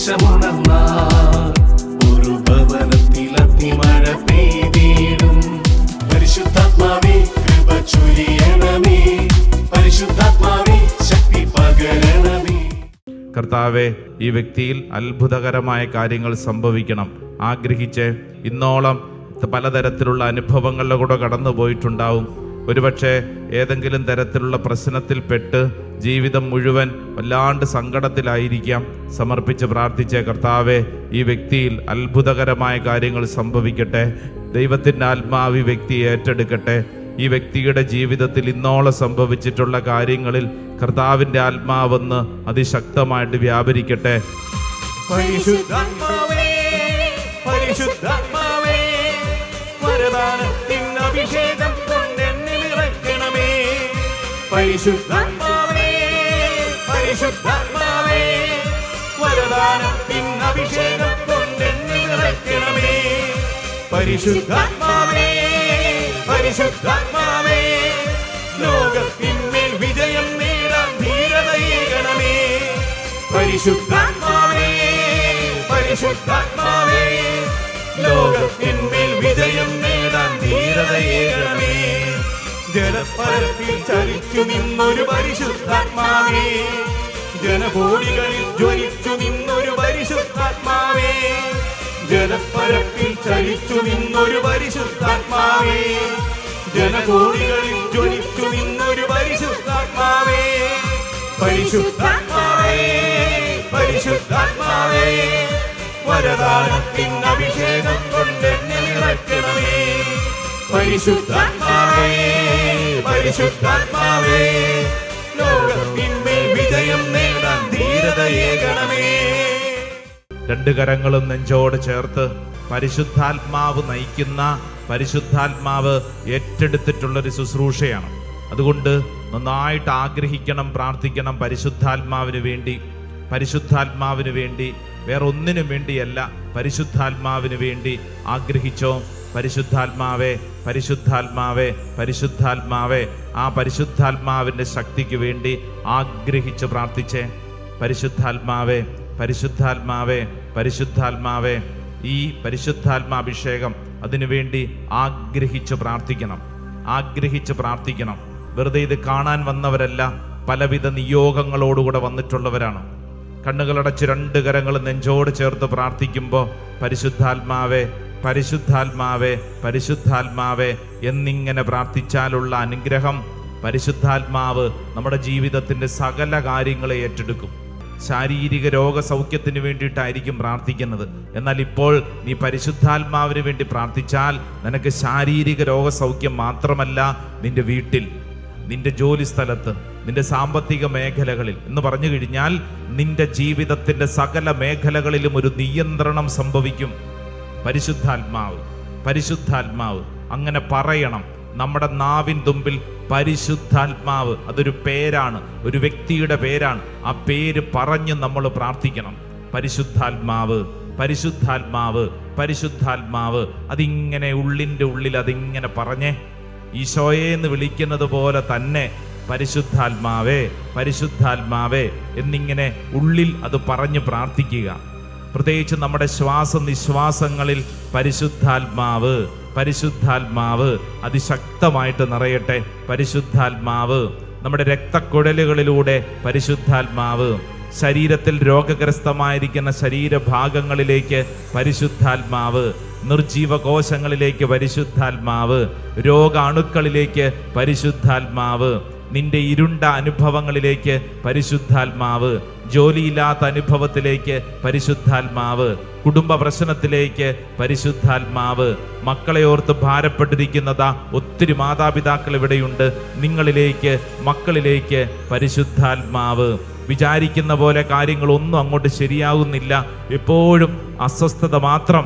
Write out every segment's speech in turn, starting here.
ദേശമുണർന്നാൽ ഒരു ഭവനത്തിൽ അഗ്നിമഴ പെയ്തിടും. പരിശുദ്ധാത്മാവേ കൃപ ചൊരിയണമേ, പരിശുദ്ധാത്മാവേ ശക്തി പകരണമേ. കർത്താവെ, ഈ വ്യക്തിയിൽ അത്ഭുതകരമായ കാര്യങ്ങൾ സംഭവിക്കണം ആഗ്രഹിച്ച് ഇന്നോളം പലതരത്തിലുള്ള അനുഭവങ്ങളിലൂടെ കടന്നു പോയിട്ടുണ്ടാവും. ഒരുപക്ഷെ ഏതെങ്കിലും തരത്തിലുള്ള പ്രശ്നത്തിൽപ്പെട്ട് ജീവിതം മുഴുവൻ വല്ലാണ്ട് സങ്കടത്തിലായിരിക്കാം. സമർപ്പിച്ച് പ്രാർത്ഥിച്ച കർത്താവെ, ഈ വ്യക്തിയിൽ അത്ഭുതകരമായ കാര്യങ്ങൾ സംഭവിക്കട്ടെ. ദൈവത്തിൻ്റെ ആത്മാവ് ഈ വ്യക്തിയെ ഏറ്റെടുക്കട്ടെ. ഈ വ്യക്തിയുടെ ജീവിതത്തിൽ ഇന്നോളം സംഭവിച്ചിട്ടുള്ള കാര്യങ്ങളിൽ കർത്താവിൻ്റെ ആത്മാവെന്ന് അതിശക്തമായിട്ട് വ്യാപരിക്കട്ടെ. പരിശുദ്ധാത്മാവേ, പരിശുദ്ധാത്മാവേ, വരദാനത്തിൻ അഭിഷേകം കൊണ്ടെന്നെ നിറയ്ക്കണമേ. പരിശുദ്ധാത്മാവേ, പരിശുദ്ധാത്മാവേ, വരദാനത്തിൻ അഭിഷേകം കൊണ്ടെന്നെ നിറയ്ക്കണമേ. പരിശുദ്ധാത്മാവേ, പരിശുദ്ധാത്മാവേ, ലോകത്തിന്മേൽ വിജയം നേടാൻ ധീരതയേകണമേ. പരിശുദ്ധാത്മാവേ, പരിശുദ്ധാത്മാവേ, ലോകത്തിന്മേൽ വിജയം നേടാൻ ധീരതയേകണമേ. ജലപ്പരപ്പിൽ ചലിച്ചു നിന്നൊരു പരിശുദ്ധാത്മാവേ, ജനകോടികളിൽ ജ്വലിച്ചു നിന്നൊരു പരിശുദ്ധാത്മാവേ, ജലപ്പരപ്പിൽ ചലിച്ചു നിന്നൊരു പരിശുദ്ധാത്മാവേ, ജനകോടികളിൽ ജ്വലിച്ചു നിന്നൊരു പരിശുദ്ധാത്മാവേ. പരിശുദ്ധാത്മാവേ, പരിശുദ്ധാത്മാവേ, വരദാനത്തിൻ അഭിഷേകം കൊണ്ടെന്നെ നിറയ്ക്കണമേ. പരിശുദ്ധാത്മാവേ, പരിശുദ്ധാത്മാവേ, ലോകത്തിന്മേൽ വിജയം നേടാൻ ധീരതയേകണമേ. രണ്ട് കരങ്ങളും നെഞ്ചോട് ചേർത്ത് പരിശുദ്ധാത്മാവ് നയിക്കുന്ന, പരിശുദ്ധാത്മാവ് ഏറ്റെടുത്തിട്ടുള്ളൊരു ശുശ്രൂഷയാണ്. അതുകൊണ്ട് നന്നായിട്ട് ആഗ്രഹിക്കണം, പ്രാർത്ഥിക്കണം പരിശുദ്ധാത്മാവിന് വേണ്ടി. പരിശുദ്ധാത്മാവിന് വേണ്ടി, വേറെ ഒന്നിനും വേണ്ടിയല്ല, പരിശുദ്ധാത്മാവിന് വേണ്ടി ആഗ്രഹിച്ചോ. പരിശുദ്ധാത്മാവേ, പരിശുദ്ധാത്മാവേ, പരിശുദ്ധാത്മാവേ, ആ പരിശുദ്ധാത്മാവിൻ്റെ ശക്തിക്ക് വേണ്ടി ആഗ്രഹിച്ച് പ്രാർത്ഥിച്ചേ. പരിശുദ്ധാത്മാവേ, പരിശുദ്ധാത്മാവേ, പരിശുദ്ധാത്മാവേ, ഈ പരിശുദ്ധാത്മാഭിഷേകം അതിനുവേണ്ടി ആഗ്രഹിച്ച് പ്രാർത്ഥിക്കണം, ആഗ്രഹിച്ച് പ്രാർത്ഥിക്കണം. വെറുതെ ഇത് കാണാൻ വന്നവരല്ല, പലവിധ നിയോഗങ്ങളോടുകൂടെ വന്നിട്ടുള്ളവരാണ്. കണ്ണുകളടച്ച് രണ്ട് കരങ്ങൾ നെഞ്ചോട് ചേർത്ത് പ്രാർത്ഥിക്കുമ്പോൾ പരിശുദ്ധാത്മാവേ, പരിശുദ്ധാത്മാവേ, പരിശുദ്ധാത്മാവേ എന്നിങ്ങനെ പ്രാർത്ഥിച്ചാലുള്ള അനുഗ്രഹം, പരിശുദ്ധാത്മാവ് നമ്മുടെ ജീവിതത്തിൻ്റെ സകല കാര്യങ്ങളെ ഏറ്റെടുക്കും. ശാരീരിക രോഗസൗഖ്യത്തിന് വേണ്ടിയിട്ടായിരിക്കും പ്രാർത്ഥിക്കുന്നത്. എന്നാൽ ഇപ്പോൾ നീ പരിശുദ്ധാത്മാവിന് വേണ്ടി പ്രാർത്ഥിച്ചാൽ നിനക്ക് ശാരീരിക രോഗസൗഖ്യം മാത്രമല്ല, നിന്റെ വീട്ടിൽ, നിന്റെ ജോലി സ്ഥലത്ത്, നിന്റെ സാമ്പത്തിക മേഖലകളിൽ എന്ന് പറഞ്ഞു കഴിഞ്ഞാൽ നിന്റെ ജീവിതത്തിൻ്റെ സകല മേഖലകളിലും ഒരു നിയന്ത്രണം സംഭവിക്കും. പരിശുദ്ധാത്മാവ്, പരിശുദ്ധാത്മാവ് അങ്ങനെ പറയണം. നമ്മുടെ നാവിൻ തുമ്പിൽ പരിശുദ്ധാത്മാവ്, അതൊരു പേരാണ്, ഒരു വ്യക്തിയുടെ പേരാണ്. ആ പേര് പറഞ്ഞ് നമ്മൾ പ്രാർത്ഥിക്കണം. പരിശുദ്ധാത്മാവ്, പരിശുദ്ധാത്മാവ്, പരിശുദ്ധാത്മാവ്. അതിങ്ങനെ ഉള്ളിൻ്റെ ഉള്ളിൽ അതിങ്ങനെ പറഞ്ഞേ. ഈശോയെ എന്ന് വിളിക്കുന്നത് പോലെ തന്നെ പരിശുദ്ധാത്മാവേ, പരിശുദ്ധാത്മാവേ എന്നിങ്ങനെ ഉള്ളിൽ അത് പറഞ്ഞ് പ്രാർത്ഥിക്കുക. പ്രത്യേകിച്ച് നമ്മുടെ ശ്വാസനിശ്വാസങ്ങളിൽ പരിശുദ്ധാത്മാവ്, പരിശുദ്ധാത്മാവ് അതിശക്തമായിട്ട് നിറയട്ടെ. പരിശുദ്ധാത്മാവ് നമ്മുടെ രക്തക്കുഴലുകളിലൂടെ പരിശുദ്ധാത്മാവ്, ശരീരത്തിൽ രോഗഗ്രസ്തമായിരിക്കുന്ന ശരീരഭാഗങ്ങളിലേക്ക് പരിശുദ്ധാത്മാവ്, നിർജീവകോശങ്ങളിലേക്ക് പരിശുദ്ധാത്മാവ്, രോഗാണുക്കളിലേക്ക് പരിശുദ്ധാത്മാവ്, നിന്റെ ഇരുണ്ട അനുഭവങ്ങളിലേക്ക് പരിശുദ്ധാത്മാവ്, ജോലിയില്ലാത്ത അനുഭവത്തിലേക്ക് പരിശുദ്ധാത്മാവ്, കുടുംബ പ്രശ്നത്തിലേക്ക് പരിശുദ്ധാത്മാവ്, മക്കളെ ഓർത്ത് ഭാരപ്പെട്ടിരിക്കുന്നതാ ഒത്തിരി മാതാപിതാക്കൾ ഇവിടെയുണ്ട്, നിങ്ങളിലേക്ക്, മക്കളിലേക്ക് പരിശുദ്ധാത്മാവ്. വിചാരിക്കുന്ന പോലെ കാര്യങ്ങളൊന്നും അങ്ങോട്ട് ശരിയാകുന്നില്ല, എപ്പോഴും അസ്വസ്ഥത മാത്രം,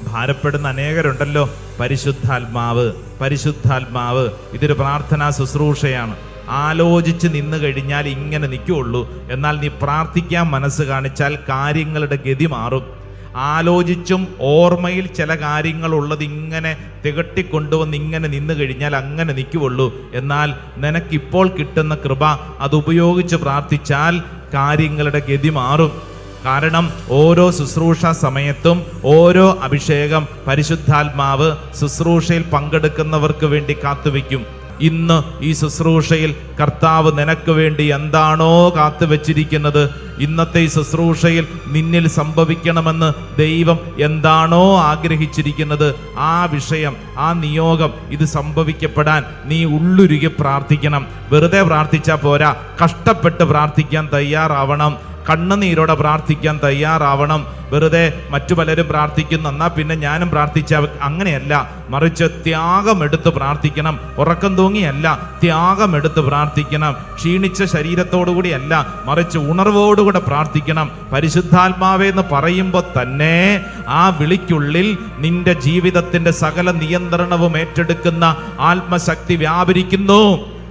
ഭാരപ്പെടുന്ന അനേകരുണ്ടല്ലോ. പരിശുദ്ധാത്മാവ്, പരിശുദ്ധാത്മാവ്. ഇതൊരു പ്രാർത്ഥനാ ശുശ്രൂഷയാണ്. ആലോചിച്ച് നിന്ന് കഴിഞ്ഞാൽ ഇങ്ങനെ നിൽക്കുകയുള്ളൂ. എന്നാൽ നീ പ്രാർത്ഥിക്കാൻ മനസ്സ് കാണിച്ചാൽ കാര്യങ്ങളുടെ ഗതി മാറും. ആലോചിച്ചും ഓർമ്മയിൽ ചില കാര്യങ്ങളുള്ളത് ഇങ്ങനെ തികട്ടിക്കൊണ്ടുവന്ന് ഇങ്ങനെ നിന്ന് കഴിഞ്ഞാൽ അങ്ങനെ നിൽക്കുകയുള്ളൂ. എന്നാൽ നിനക്കിപ്പോൾ കിട്ടുന്ന കൃപ അതുപയോഗിച്ച് പ്രാർത്ഥിച്ചാൽ കാര്യങ്ങളുടെ ഗതി മാറും. കാരണം ഓരോ ശുശ്രൂഷ സമയത്തും ഓരോ അഭിഷേകം പരിശുദ്ധാത്മാവ് ശുശ്രൂഷയിൽ പങ്കെടുക്കുന്നവർക്ക് വേണ്ടി കാത്തുവെക്കും. ഇന്ന് ഈ ശുശ്രൂഷയിൽ കർത്താവ് നിനക്ക് വേണ്ടി എന്താണോ കാത്തുവെച്ചിരിക്കുന്നത്, ഇന്നത്തെ ഈ ശുശ്രൂഷയിൽ നിന്നിൽ സംഭവിക്കണമെന്ന് ദൈവം എന്താണോ ആഗ്രഹിച്ചിരിക്കുന്നത്, ആ വിഷയം, ആ നിയോഗം ഇത് സംഭവിക്കപ്പെടാൻ നീ ഉള്ളുരുകി പ്രാർത്ഥിക്കണം. വെറുതെ പ്രാർത്ഥിച്ചാൽ പോരാ, കഷ്ടപ്പെട്ട് പ്രാർത്ഥിക്കാൻ തയ്യാറാവണം. കണ്ണുനീരോടെ പ്രാർത്ഥിക്കാൻ തയ്യാറാവണം. വെറുതെ മറ്റു പലരും പ്രാർത്ഥിക്കുന്നു എന്നാ പിന്നെ ഞാനും പ്രാർത്ഥിച്ച, അങ്ങനെയല്ല. മറിച്ച് ത്യാഗമെടുത്ത് പ്രാർത്ഥിക്കണം. ഉറക്കം തൂങ്ങിയല്ല, ത്യാഗമെടുത്ത് പ്രാർത്ഥിക്കണം. ക്ഷീണിച്ച ശരീരത്തോടുകൂടിയല്ല, മറിച്ച് ഉണർവോടുകൂടെ പ്രാർത്ഥിക്കണം. പരിശുദ്ധാത്മാവെന്ന് പറയുമ്പോൾ തന്നെ ആ വിളിക്കുള്ളിൽ നിന്റെ ജീവിതത്തിന്റെ സകല നിയന്ത്രണവും ഏറ്റെടുക്കുന്ന ആത്മശക്തി വ്യാപരിക്കുന്നു.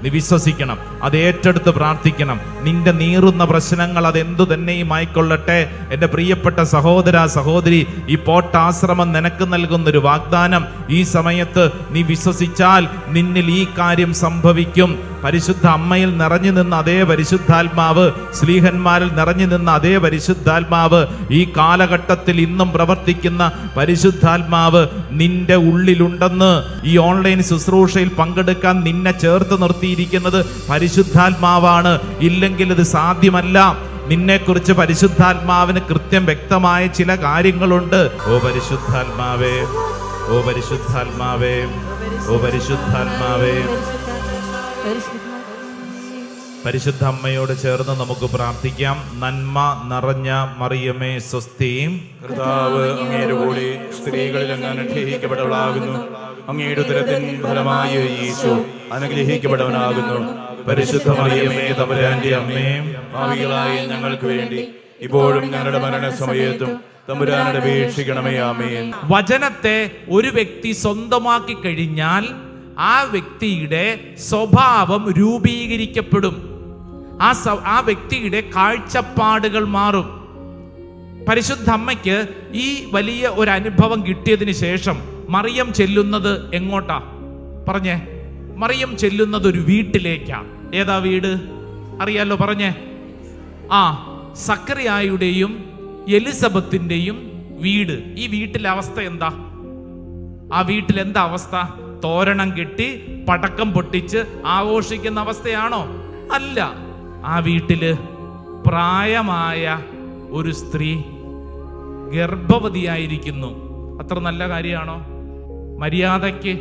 നീ വിശ്വസിക്കണം, അത് ഏറ്റെടുത്ത് പ്രാർത്ഥിക്കണം. നിന്റെ നീറുന്ന പ്രശ്നങ്ങൾ അതെന്തു തന്നെയും ആയിക്കൊള്ളട്ടെ. എൻ്റെ പ്രിയപ്പെട്ട സഹോദര സഹോദരി, ഈ പോട്ടാശ്രമം നിനക്ക് നൽകുന്നൊരു വാഗ്ദാനം. ഈ സമയത്ത് നീ വിശ്വസിച്ചാൽ നിന്നിൽ ഈ കാര്യം സംഭവിക്കും. പരിശുദ്ധ അമ്മയിൽ നിറഞ്ഞു നിന്ന അതേ പരിശുദ്ധാത്മാവ്, ശ്ലീഹന്മാരിൽ നിറഞ്ഞു നിന്ന അതേ പരിശുദ്ധാത്മാവ്, ഈ കാലഘട്ടത്തിൽ ഇന്നും പ്രവർത്തിക്കുന്ന പരിശുദ്ധാത്മാവ് നിന്റെ ഉള്ളിലുണ്ടെന്ന്. ഈ ഓൺലൈൻ ശുശ്രൂഷയിൽ പങ്കെടുക്കാൻ നിന്നെ ചേർത്ത് നിർത്തിയിരിക്കുന്നത് പരിശുദ്ധാത്മാവാണ്. ഇല്ലെങ്കിൽ ഇത് സാധ്യമല്ല. നിന്നെക്കുറിച്ച് പരിശുദ്ധാത്മാവിന് കൃത്യം വ്യക്തമായ ചില കാര്യങ്ങളുണ്ട്. ഓ പരിശുദ്ധാത്മാവേ, ഓ പരിശുദ്ധാത്മാവേ, ഓ പരിശുദ്ധാത്മാവേ. പരിശുദ്ധ അമ്മയോട് ചേർന്ന് നമുക്ക് പ്രാർത്ഥിക്കാം. നന്മ നിറഞ്ഞ മറിയമേ സ്വസ്തി, കർത്താവ് അങ്ങയുടെ കൂടെ സ്ത്രീകളിൽ അങ്ങ് അനുഗ്രഹിക്കപ്പെട്ടവളാകുന്നു. അങ്ങയുടെ ഉദരത്തിൻ ഫലമായ ഈശോ അനുഗ്രഹിക്കപ്പെട്ടവനാകുന്നു. പരിശുദ്ധ മറിയമേ തമ്പുരാന്റെ അമ്മേ, പാപികളായ ഞങ്ങൾക്ക് വേണ്ടി ഇപ്പോഴും ഞങ്ങളുടെ മരണസമയത്തും തമ്പുരാനോട് അപേക്ഷിക്കണമേ. ആമേൻ. വചനത്തെ ഒരു വ്യക്തി സ്വന്തമാക്കി കഴിഞ്ഞാൽ ആ വ്യക്തിയുടെ സ്വഭാവം രൂപീകരിക്കപ്പെടും. ആ വ്യക്തിയുടെ കാഴ്ചപ്പാടുകൾ മാറും. പരിശുദ്ധ അമ്മയ്ക്ക് ഈ വലിയ ഒരു അനുഭവം കിട്ടിയതിന് ശേഷം മറിയം ചെല്ലുന്നത് എങ്ങോട്ടാ? പറഞ്ഞേ. മറിയം ചെല്ലുന്നത് ഒരു വീട്ടിലേക്കാ. ഏതാ വീട്? അറിയാലോ, പറഞ്ഞേ. സക്കറിയായുടെയും എലിസബത്തിന്റെയും വീട്. ഈ വീട്ടിലെ അവസ്ഥ എന്താ? ആ വീട്ടിൽ എന്താ അവസ്ഥ? തോരണം കെട്ടി പടക്കം പൊട്ടിച്ച് ആഘോഷിക്കുന്ന അവസ്ഥയാണോ? അല്ല. ആ വീട്ടില് പ്രായമായ ഒരു സ്ത്രീ ഗർഭവതിയായിരിക്കുന്നു. അത്ര നല്ല കാര്യമാണോ? മര്യാദയ്ക്ക്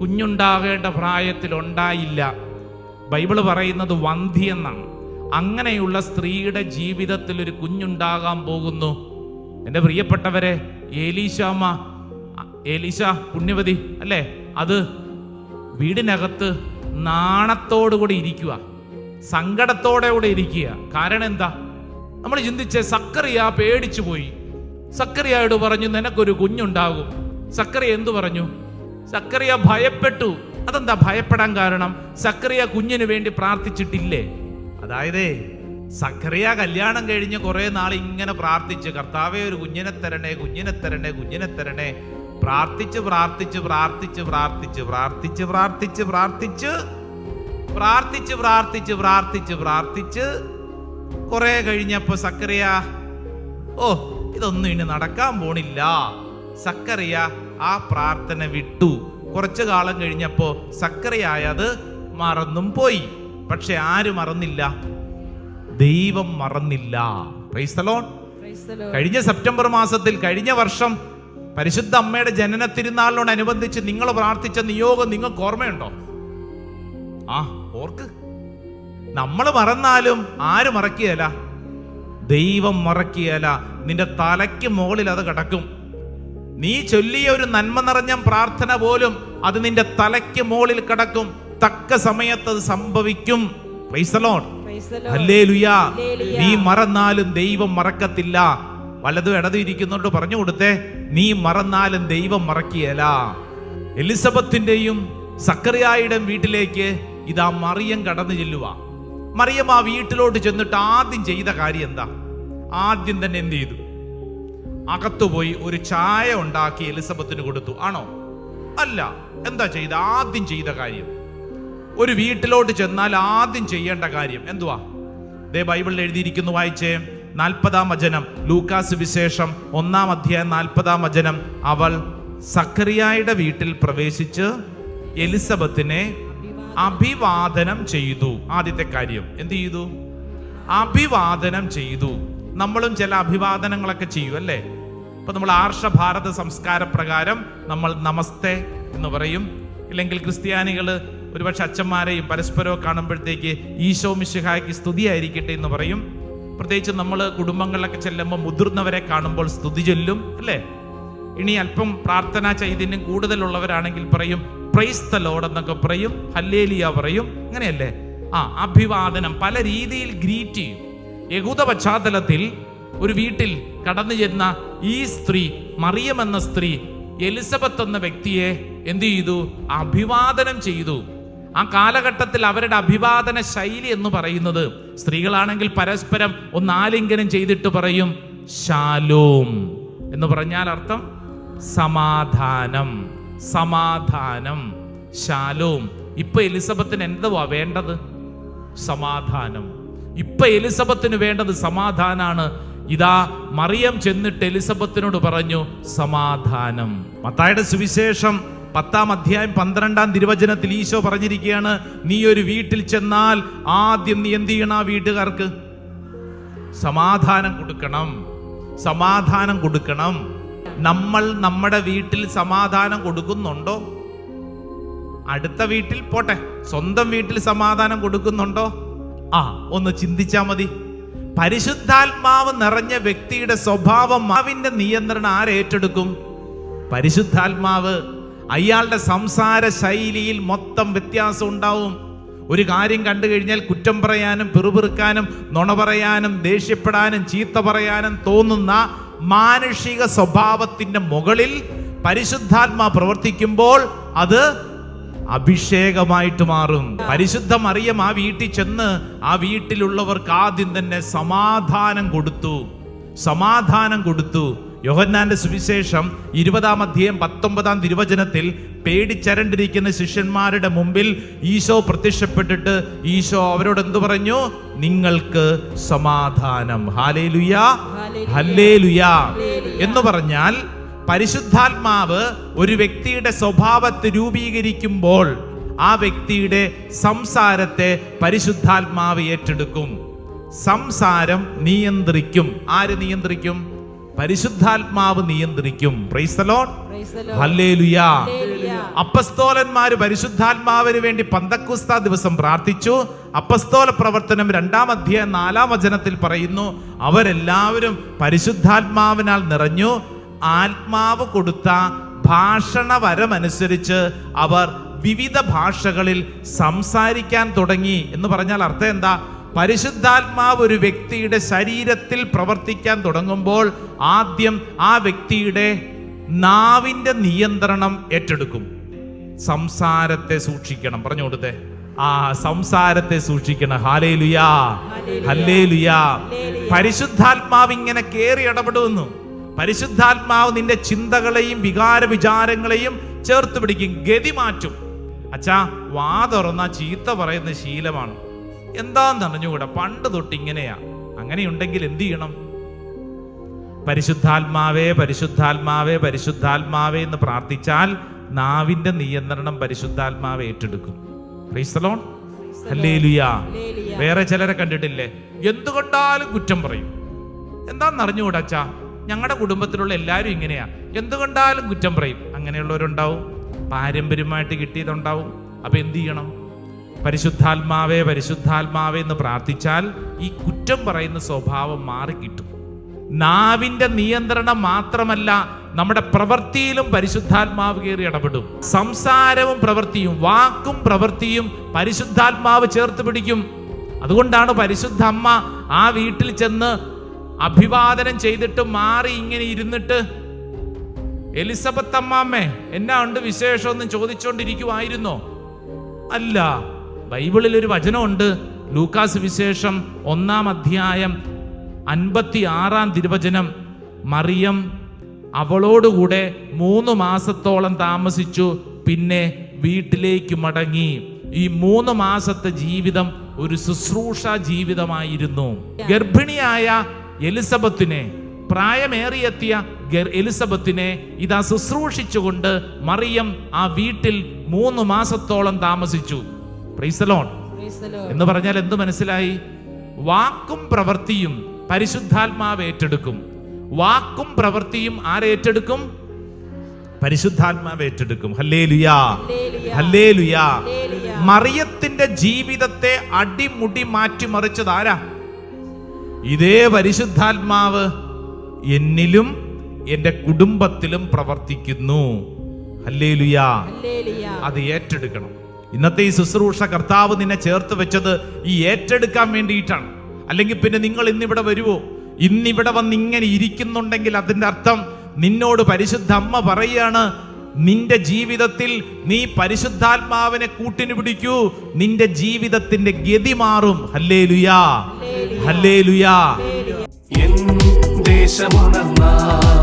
കുഞ്ഞുണ്ടാകേണ്ട പ്രായത്തിൽ ഉണ്ടായില്ല. ബൈബിള് പറയുന്നത് വന്ധ്യെന്നാണ്. അങ്ങനെയുള്ള സ്ത്രീയുടെ ജീവിതത്തിൽ ഒരു കുഞ്ഞുണ്ടാകാൻ പോകുന്നു. എൻ്റെ പ്രിയപ്പെട്ടവരെ, ഏലീശ പുണ്യവതി അല്ലേ, അത് വീടിനകത്ത് നാണത്തോടുകൂടി ഇരിക്കുക, സങ്കടത്തോടെ കൂടെ ഇരിക്കുക. കാരണം എന്താ? നമ്മൾ ചിന്തിച്ചേ, സക്കറിയ പേടിച്ചു പോയി. സക്കറിയയോട് പറഞ്ഞു നിനക്കൊരു കുഞ്ഞുണ്ടാകും. സക്കറിയ എന്തു പറഞ്ഞു? സക്കറിയ ഭയപ്പെട്ടു. അതെന്താ ഭയപ്പെടാൻ കാരണം? സക്കറിയ കുഞ്ഞിന് വേണ്ടി പ്രാർത്ഥിച്ചിട്ടില്ലേ? അതായത് സക്കറിയ കല്യാണം കഴിഞ്ഞ് കുറെ നാൾ ഇങ്ങനെ പ്രാർത്ഥിച്ച്, കർത്താവേ ഒരു കുഞ്ഞിനെ തരണേ, കുഞ്ഞിനെ തരണേ, കുഞ്ഞിനെ തരണേ. പ്രാർത്ഥിച്ച് പ്രാർത്ഥിച്ച് പ്രാർത്ഥിച്ച് പ്രാർത്ഥിച്ച് പ്രാർത്ഥിച്ച് പ്രാർത്ഥിച്ച് പ്രാർത്ഥിച്ച് പ്രാർത്ഥിച്ച് പ്രാർത്ഥിച്ച് പ്രാർത്ഥിച്ച് പ്രാർത്ഥിച്ച് കുറെ കഴിഞ്ഞപ്പോ സക്കറിയ, ഇതൊന്നും ഇനി നടക്കാൻ പോണില്ല. സക്കറിയ ആ പ്രാർത്ഥന വിട്ടു. കുറച്ചു കാലം കഴിഞ്ഞപ്പോ സക്കറിയായത് മറന്നും പോയി. പക്ഷെ ആര് മറന്നില്ല? ദൈവം മറന്നില്ല. Praise the Lord. കഴിഞ്ഞ സെപ്റ്റംബർ മാസത്തിൽ, കഴിഞ്ഞ വർഷം പരിശുദ്ധ അമ്മയുടെ ജനന തിരുനാളിനോടനുബന്ധിച്ച് നിങ്ങൾ പ്രാർത്ഥിച്ച നിയോഗം നിങ്ങൾക്ക് ഓർമ്മയുണ്ടോ? ഓർക്ക്. നമ്മൾ മറന്നാലും ആര് മറക്കുകയല്ല? ദൈവം മറക്കുകയല്ല. നിന്റെ തലയ്ക്ക് മുകളിൽ അത് കിടക്കും. നീ ചൊല്ലിയ ഒരു നന്മ നിറഞ്ഞ പ്രാർത്ഥന പോലും അത് നിന്റെ തലയ്ക്ക് മുകളിൽ കിടക്കും. തക്ക സമയത്ത് അത് സംഭവിക്കും. Price the Lord. ഹല്ലേലൂയ. നീ മറന്നാലും ദൈവം മറക്കത്തില്ല. വലതും ഇടതും ഇരിക്കുന്നോണ്ട് പറഞ്ഞു കൊടുത്തേ, നീ മറന്നാലും ദൈവം മറക്കുകയല്ല. എലിസബത്തിന്റെയും സക്കറിയായുടെയും വീട്ടിലേക്ക് ഇതാ മറിയം കടന്നു ചെല്ലുക. മറിയം ആ വീട്ടിലോട്ട് ചെന്നിട്ട് ആദ്യം ചെയ്ത കാര്യം എന്താ? ആദ്യം തന്നെ എന്ത് ചെയ്തു? അകത്തുപോയി ഒരു ചായ ഉണ്ടാക്കി എലിസബത്തിന് കൊടുത്തു. ആണോ? അല്ല. എന്താ ചെയ്ത? ആദ്യം ചെയ്ത കാര്യം, ഒരു വീട്ടിലോട്ട് ചെന്നാൽ ആദ്യം ചെയ്യേണ്ട കാര്യം എന്തുവാ? ദേ ബൈബിളിൽ എഴുതിയിരിക്കുന്നു, വായിച്ചേ. 40-ാം വചനം, ലൂക്കാസ് വിശേഷം 1-ാം അധ്യായം 40-ാം വചനം. അവൾ സക്കറിയായുടെ വീട്ടിൽ പ്രവേശിച്ച് എലിസബത്തിനെ അഭിവാദനം ചെയ്തു. ആദ്യത്തെ കാര്യം എന്ത് ചെയ്തു? അഭിവാദനം ചെയ്തു. നമ്മളും ചില അഭിവാദനങ്ങളൊക്കെ ചെയ്യും അല്ലേ? ഇപ്പൊ നമ്മൾ ആർഷഭാരത സംസ്കാര പ്രകാരം നമ്മൾ നമസ്തേ എന്ന് പറയും. ഇല്ലെങ്കിൽ ക്രിസ്ത്യാനികൾ ഒരുപക്ഷെ അച്ഛന്മാരെയും പരസ്പരവും കാണുമ്പോഴത്തേക്ക് ഈശോ മിശിഹായ്ക്ക് സ്തുതിയായിരിക്കട്ടെ എന്ന് പറയും. പ്രത്യേകിച്ച് നമ്മൾ കുടുംബങ്ങളിലൊക്കെ ചെല്ലുമ്പോൾ മുതിർന്നവരെ കാണുമ്പോൾ സ്തുതി ചൊല്ലും അല്ലേ? ഇനി അല്പം പ്രാർത്ഥനാ ചൈതന്യം കൂടുതലുള്ളവരാണെങ്കിൽ പറയും പ്രൈസ് ദി ലോർഡ് എന്നൊക്കെ പറയും, ഹല്ലേലൂയ പറയും. അങ്ങനെയല്ലേ? അഭിവാദനം പല രീതിയിൽ ഗ്രീറ്റ് ചെയ്യും. യഹൂദ പശ്ചാത്തലത്തിൽ ഒരു വീട്ടിൽ കടന്നു ചെന്ന ഈ സ്ത്രീ, മറിയം എന്ന സ്ത്രീ, എലിസബത്ത് എന്ന വ്യക്തിയെ എന്ത് ചെയ്തു? അഭിവാദനം ചെയ്തു. ആ കാലഘട്ടത്തിൽ അവരുടെ അഭിവാദന ശൈലി എന്ന് പറയുന്നത്, സ്ത്രീകളാണെങ്കിൽ പരസ്പരം ഒന്ന് ആലിംഗനം ചെയ്തിട്ട് പറയും ശാലോം എന്ന് പറഞ്ഞാൽ അർത്ഥം സമാധാനം, സമാധാനം, ശാലോം. ഇപ്പൊ എലിസബത്തിന് എന്തുവാ വേണ്ടത്? സമാധാനം. ഇപ്പൊ എലിസബത്തിന് വേണ്ടത് സമാധാനാണ്. ഇതാ മറിയം ചെന്നിട്ട് എലിസബത്തിനോട് പറഞ്ഞു സമാധാനം. മത്തായിയുടെ സുവിശേഷം 10-ാം അധ്യായം 12-ാം തിരുവചനത്തിൽ ഈശോ പറഞ്ഞിരിക്കുകയാണ്, നീ ഒരു വീട്ടിൽ ചെന്നാൽ ആദ്യം നീ എന്ത് ചെയ്യണം? ആ വീട്ടുകാർക്ക് സമാധാനം കൊടുക്കണം, സമാധാനം കൊടുക്കണം. നമ്മൾ നമ്മുടെ വീട്ടിൽ സമാധാനം കൊടുക്കുന്നുണ്ടോ? അടുത്ത വീട്ടിൽ പോട്ടെ, സ്വന്തം വീട്ടിൽ സമാധാനം കൊടുക്കുന്നുണ്ടോ? ഒന്ന് ചിന്തിച്ചാ മതി. പരിശുദ്ധാത്മാവ് നിറഞ്ഞ വ്യക്തിയുടെ സ്വഭാവം, മാവിന്റെ നിയന്ത്രണം ആരേറ്റെടുക്കും? പരിശുദ്ധാത്മാവ്. അയാളുടെ സംസാര ശൈലിയിൽ മൊത്തം വ്യത്യാസം ഉണ്ടാവും. ഒരു കാര്യം കണ്ടു കഴിഞ്ഞാൽ കുറ്റം പറയാനും പിറുപിറുക്കാനും നുണ പറയാനും ദേഷ്യപ്പെടാനും ചീത്ത പറയാനും തോന്നുന്ന മാനുഷിക സ്വഭാവത്തിന്റെ മുകളിൽ പരിശുദ്ധാത്മാ പ്രവർത്തിക്കുമ്പോൾ അത് അഭിഷേകമായിട്ട് മാറും. പരിശുദ്ധ മറിയം ആ വീട്ടിൽ ചെന്ന് ആ വീട്ടിലുള്ളവർക്ക് ആദ്യം തന്നെ സമാധാനം കൊടുത്തു, സമാധാനം കൊടുത്തു. യോഹന്നാന്റെ സുവിശേഷം 20-ാം അധ്യായം 19-ാം തിരുവചനത്തിൽ പേടിച്ചരണ്ടിരിക്കുന്ന ശിഷ്യന്മാരുടെ മുമ്പിൽ ഈശോ പ്രത്യക്ഷപ്പെട്ടിട്ട് ഈശോ അവരോട് എന്തു പറഞ്ഞു? നിങ്ങൾക്ക് സമാധാനം. ഹല്ലേലൂയ, ഹല്ലേലൂയ എന്ന് പറഞ്ഞാൽ പരിശുദ്ധാത്മാവ് ഒരു വ്യക്തിയുടെ സ്വഭാവത്തെ രൂപീകരിക്കുമ്പോൾ ആ വ്യക്തിയുടെ സംസാരത്തെ പരിശുദ്ധാത്മാവ് ഏറ്റെടുക്കും. സംസാരം നിയന്ത്രിക്കും. ആര് നിയന്ത്രിക്കും? പരിശുദ്ധാത്മാവ് നിയന്ത്രിക്കും. Praise the Lord, hallelujah. അപ്പസ്തോലന്മാര് പരിശുദ്ധാത്മാവിന് വേണ്ടി പന്തക്കുസ്ത ദിവസം പ്രാർത്ഥിച്ചു. അപ്പസ്തോല പ്രവർത്തനം 2-ാം അധ്യായം 4-ാം വചനത്തിൽ പറയുന്നു, അവരെല്ലാവരും പരിശുദ്ധാത്മാവിനാൽ നിറഞ്ഞു. ആത്മാവ് കൊടുത്ത ഭാഷണവരമനുസരിച്ച് അവർ വിവിധ ഭാഷകളിൽ സംസാരിക്കാൻ തുടങ്ങി. എന്ന് പറഞ്ഞാൽ അർത്ഥം എന്താ? പരിശുദ്ധാത്മാവ് ഒരു വ്യക്തിയുടെ ശരീരത്തിൽ പ്രവർത്തിക്കാൻ തുടങ്ങുമ്പോൾ ആദ്യം ആ വ്യക്തിയുടെ നാവിന്റെ നിയന്ത്രണം ഏറ്റെടുക്കും. സംസാരത്തെ സൂക്ഷിക്കണം. പറഞ്ഞു കൊടുത്തേ, സംസാരത്തെ സൂക്ഷിക്കണം. Hallelujah, hallelujah. പരിശുദ്ധാത്മാവ് ഇങ്ങനെ കേറി ഇടപെടുന്നു. പരിശുദ്ധാത്മാവ് നിന്റെ ചിന്തകളെയും വികാര വിചാരങ്ങളെയും ചേർത്ത് പിടിക്കും, ഗതി മാറ്റും. അച്ഛാ, വാ തുറന്ന ചീത്ത പറയുന്ന ശീലമാണ്, എന്താന്ന് അറിഞ്ഞുകൂടാ, പണ്ട് തൊട്ട് ഇങ്ങനെയാ. അങ്ങനെയുണ്ടെങ്കിൽ എന്ത് ചെയ്യണം? പരിശുദ്ധാത്മാവേ, പരിശുദ്ധാത്മാവേ, പരിശുദ്ധാത്മാവേ എന്ന് പ്രാർത്ഥിച്ചാൽ നാവിന്റെ നിയന്ത്രണം പരിശുദ്ധാത്മാവ് ഏറ്റെടുക്കും. Price the Lord, hallelujah. വേറെ ചിലരെ കണ്ടിട്ടില്ലേ, എന്തുകൊണ്ടാലും കുറ്റം പറയും. എന്താന്ന് അറിഞ്ഞുകൂടാ അച്ഛാ, ഞങ്ങളുടെ കുടുംബത്തിലുള്ള എല്ലാവരും ഇങ്ങനെയാ, എന്തുകൊണ്ടാലും കുറ്റം പറയും. അങ്ങനെയുള്ളവരുണ്ടാവും, പാരമ്പര്യമായിട്ട് കിട്ടിയതുണ്ടാവും. അപ്പൊ എന്ത് ചെയ്യണം? പരിശുദ്ധാത്മാവേ, പരിശുദ്ധാത്മാവേ എന്ന് പ്രാർത്ഥിച്ചാൽ ഈ കുറ്റം പറയുന്ന സ്വഭാവം മാറിക്കിട്ടും. നാവിന്റെ നിയന്ത്രണം മാത്രമല്ല, നമ്മുടെ പ്രവൃത്തിയിലും പരിശുദ്ധാത്മാവ് കയറി ഇടപെടും. സംസാരവും പ്രവൃത്തിയും, വാക്കും പ്രവൃത്തിയും പരിശുദ്ധാത്മാവ് ചേർത്ത് പിടിക്കും. അതുകൊണ്ടാണ് പരിശുദ്ധ അമ്മ ആ വീട്ടിൽ ചെന്ന് അഭിവാദനം ചെയ്തിട്ട് മാറി ഇങ്ങനെ ഇരുന്നിട്ട്, എലിസബത്ത് അമ്മാമ്മേ എന്നാ ഉണ്ട് വിശേഷം എന്ന് ചോദിച്ചോണ്ടിരിക്കുവായിരുന്നോ? അല്ല. ബൈബിളിൽ ഒരു വചനമുണ്ട്, ലൂക്കാസ് വിശേഷം 1-ാം അധ്യായം 56-ാം തിരുവചനം. മറിയം അവളോടുകൂടെ 3 മാസത്തോളം താമസിച്ചു, പിന്നെ വീട്ടിലേക്ക് മടങ്ങി. ഈ 3 മാസത്തെ ജീവിതം ഒരു ശുശ്രൂഷ ജീവിതമായിരുന്നു. ഗർഭിണിയായ എലിസബത്തിനെ, പ്രായമേറിയെത്തിയ എലിസബത്തിനെ ഇതാ ശുശ്രൂഷിച്ചുകൊണ്ട് മറിയം ആ വീട്ടിൽ 3 മാസത്തോളം താമസിച്ചു. Price the Lord. എന്ന് പറഞ്ഞാൽ എന്ത് മനസ്സിലായി? വാക്കും പ്രവൃത്തിയും പരിശുദ്ധാത്മാവ് ഏറ്റെടുക്കും. വാക്കും പ്രവൃത്തിയും ആരേറ്റെടുക്കും? പരിശുദ്ധാത്മാവ് ഏറ്റെടുക്കും. ഹല്ലേലൂയാ, ഹല്ലേലൂയാ. മറിയത്തിന്റെ ജീവിതത്തെ അടിമുടി മാറ്റിമറിച്ചത് ആരാ? ഇതേ പരിശുദ്ധാത്മാവ് എന്നിലും എന്റെ കുടുംബത്തിലും പ്രവർത്തിക്കുന്നു. ഹല്ലേലൂയാ. അത് ഏറ്റെടുക്കണം. ഇന്നത്തെ ഈ ശുശ്രൂഷ കർത്താവ് നിന്നെ ചേർത്ത് വെച്ചത് ഈ ഏറ്റെടുക്കാൻ വേണ്ടിയിട്ടാണ്. അല്ലെങ്കിൽ പിന്നെ നിങ്ങൾ ഇന്നിവിടെ വരുവോ? ഇന്നിവിടെ വന്ന് ഇങ്ങനെ ഇരിക്കുന്നുണ്ടെങ്കിൽ അതിന്റെ അർത്ഥം നിന്നോട് പരിശുദ്ധ അമ്മ പറയാണ്, നിന്റെ ജീവിതത്തിൽ നീ പരിശുദ്ധാത്മാവിനെ കൂട്ടിന് പിടിക്കൂ, നിന്റെ ജീവിതത്തിന്റെ ഗതി മാറും. ഹല്ലേലൂയാ, ഹല്ലേലൂയാ. എൻ ദേശമുണർന്നാൽ